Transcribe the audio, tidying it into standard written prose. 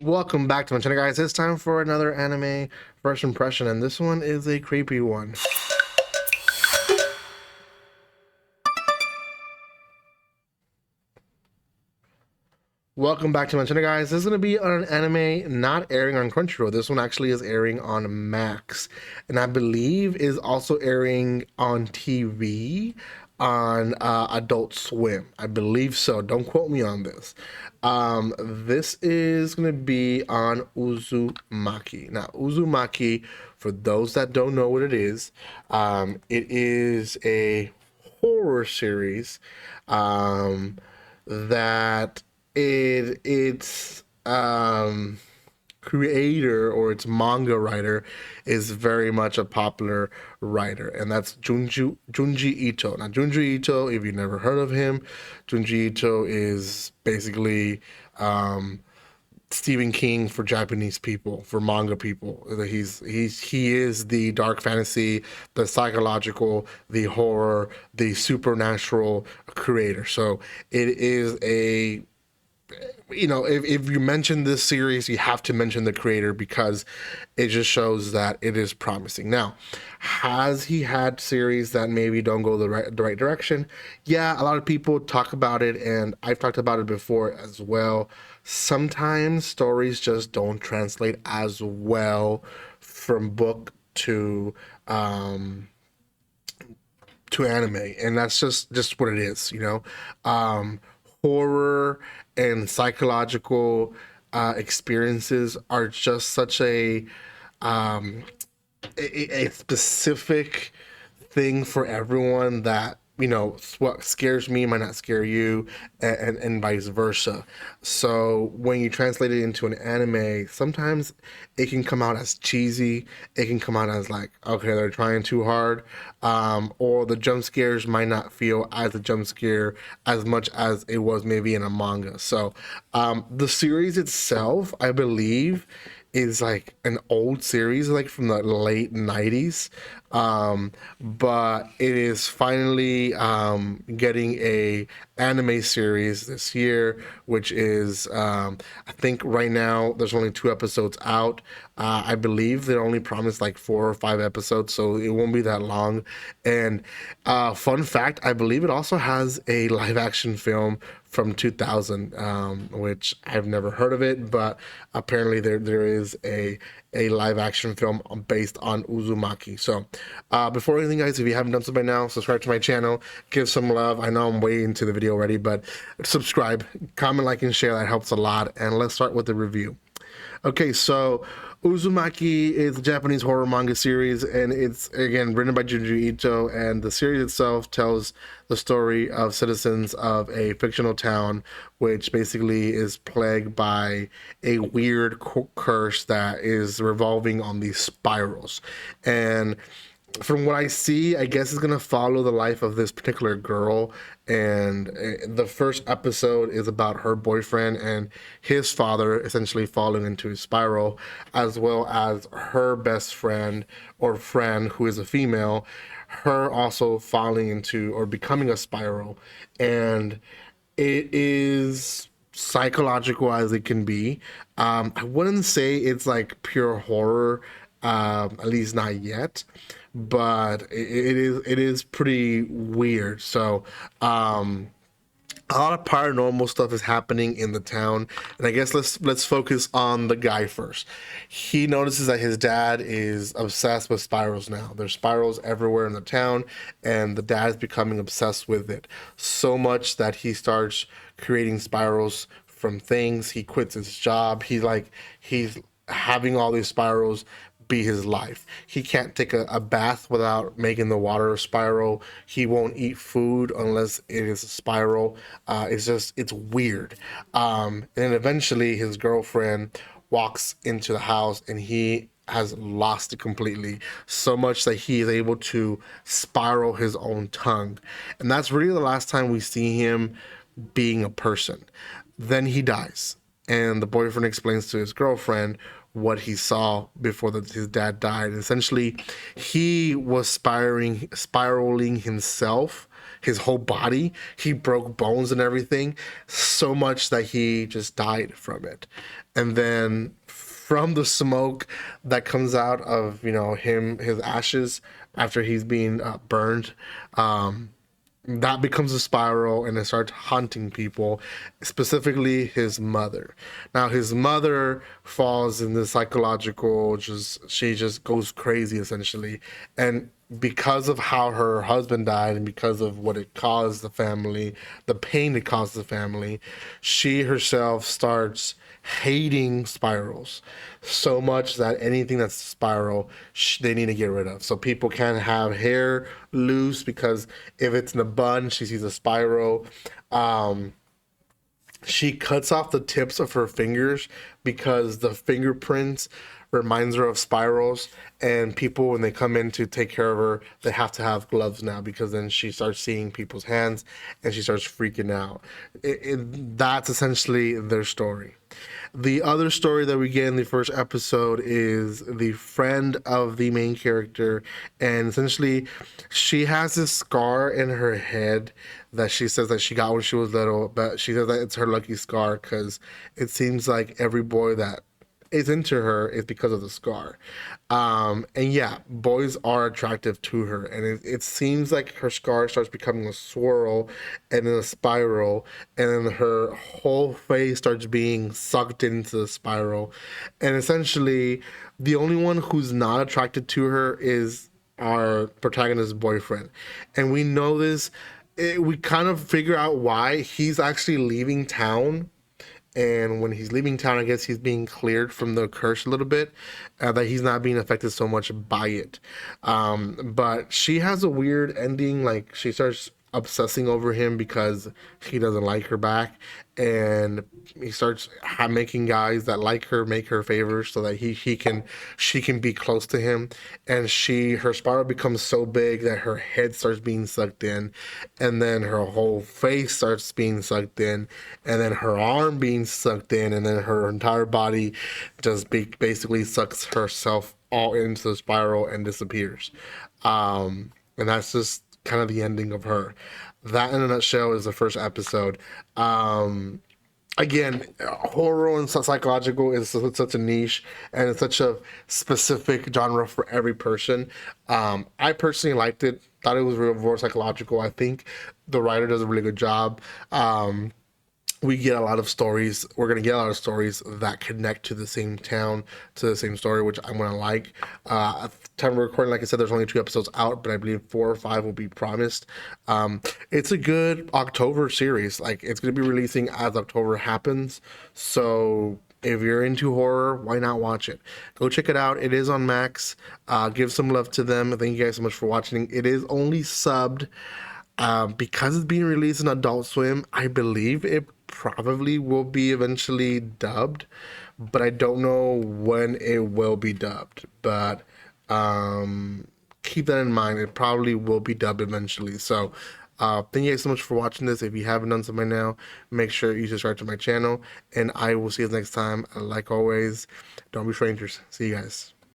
Welcome back to my channel, guys. It's time for another anime first impression, and this one is a creepy one. Welcome back to my channel, guys. This is going to be an anime not airing on Crunchyroll. This one actually is airing on Max, and I believe is also airing on TV on Adult Swim. I believe so. Don't quote me on this. This is going to be on Uzumaki. Now, Uzumaki, for those that don't know what it is a horror series that its creator or its manga writer is very much a popular writer, and that's Junji Ito. Now, Junji Ito, if you've never heard of him, Junji Ito is basically Stephen King for Japanese people, for manga people. He is the dark fantasy, the psychological, the horror, the supernatural creator. So it is a, if you mention this series, you have to mention the creator because it just shows that it is promising. Now, has he had series that maybe don't go the right direction? Yeah, a lot of people talk about it, and I've talked about it before as well. Sometimes stories just don't translate as well from book to anime, and that's just what it is. Horror and psychological experiences are just such um, a specific thing for everyone that what scares me might not scare you, and vice versa. So when you translate it into an anime, sometimes it can come out as cheesy. It can come out as like, okay, they're trying too hard, or the jump scares might not feel as a jump scare as much as it was maybe in a manga. So the series itself, I believe, is like an old series, like from the late 90s. But it is finally getting a anime series this year, which is I think right now there's only 2 episodes out. I believe they only promised like 4 or 5 episodes, so it won't be that long. And fun fact, I believe it also has a live action film from 2000, which I've never heard of it, but apparently there is a live action film based on Uzumaki. So before anything, guys, if you haven't done so by now, subscribe to my channel, give some love. I know I'm way into the video already, but subscribe, comment, like, and share. That helps a lot. And let's start with the review. Okay, so Uzumaki is a Japanese horror manga series, and it's again written by Junji Ito. And the series itself tells the story of citizens of a fictional town, which basically is plagued by a weird curse that is revolving on these spirals. And from what I see, I guess it's gonna follow the life of this particular girl, and the first episode is about her boyfriend and his father essentially falling into a spiral, as well as her best friend or friend who is a female, her also falling into or becoming a spiral, and it is psychological as it can be. I wouldn't say it's like pure horror, at least not yet, but it is pretty weird. So a lot of paranormal stuff is happening in the town, and I guess let's focus on the guy first. He notices that his dad is obsessed with spirals now. There's spirals everywhere in the town, and the dad is becoming obsessed with it so much that he starts creating spirals from things. He quits his job. He's having all these spirals be his life. He can't take a bath without making the water spiral. He won't eat food unless it is a spiral. It's weird. And then eventually his girlfriend walks into the house, and he has lost it completely, so much that he is able to spiral his own tongue. And that's really the last time we see him being a person. Then he dies, and the boyfriend explains to his girlfriend what he saw before his dad died. Essentially, he was spiraling himself his whole body. He broke bones and everything, so much that he just died from it. And then from the smoke that comes out of, his ashes after he's being burned, that becomes a spiral and it starts hunting people, specifically his mother. Now his mother falls in this psychological, just she just goes crazy essentially. And because of how her husband died and because of what it caused the family, the pain it caused the family, she herself starts hating spirals so much that anything that's spiral they need to get rid of. So people can't have hair loose because if it's in a bun, she sees a spiral. Um, she cuts off the tips of her fingers because the fingerprints reminds her of spirals, and people when they come in to take care of her they have to have gloves now because then she starts seeing people's hands and she starts freaking out. That's essentially their story. The other story that we get in the first episode is the friend of the main character, and essentially she has this scar in her head that she says that she got when she was little, but she says that it's her lucky scar because it seems like every boy that is into her is because of the scar. And yeah, boys are attractive to her, and it seems like her scar starts becoming a swirl and then a spiral, and then her whole face starts being sucked into the spiral. And essentially, the only one who's not attracted to her is our protagonist's boyfriend. And we know this, we kind of figure out why he's actually leaving town, and when he's leaving town, I guess he's being cleared from the curse a little bit, that he's not being affected so much by it. But she has a weird ending. Like she starts obsessing over him because he doesn't like her back, and he starts making guys that like her make her favors so that he can she can be close to him. And her spiral becomes so big that her head starts being sucked in, and then her whole face starts being sucked in, and then her arm being sucked in, and then her entire body just basically sucks herself all into the spiral and disappears. And that's just kind of the ending of her. That in a nutshell is the first episode. Again, horror and psychological is such a niche and it's such a specific genre for every person. I personally liked it, thought it was real more psychological. I think the writer does a really good job. We get a lot of stories. We're gonna get a lot of stories that connect to the same town, to the same story, which I'm gonna like. At the time of recording, like I said, there's only 2 episodes out, but I believe 4 or 5 will be promised. It's a good October series. Like it's gonna be releasing as October happens. So if you're into horror, why not watch it? Go check it out. It is on Max. Give some love to them. Thank you guys so much for watching. It is only subbed. Because it's being released on Adult Swim, I believe it probably will be eventually dubbed, but I don't know when it will be dubbed. But keep that in mind. It probably will be dubbed eventually. So thank you guys so much for watching this. If you haven't done so by now, make sure you subscribe to my channel, and I will see you next time. Like always, don't be strangers. See you guys.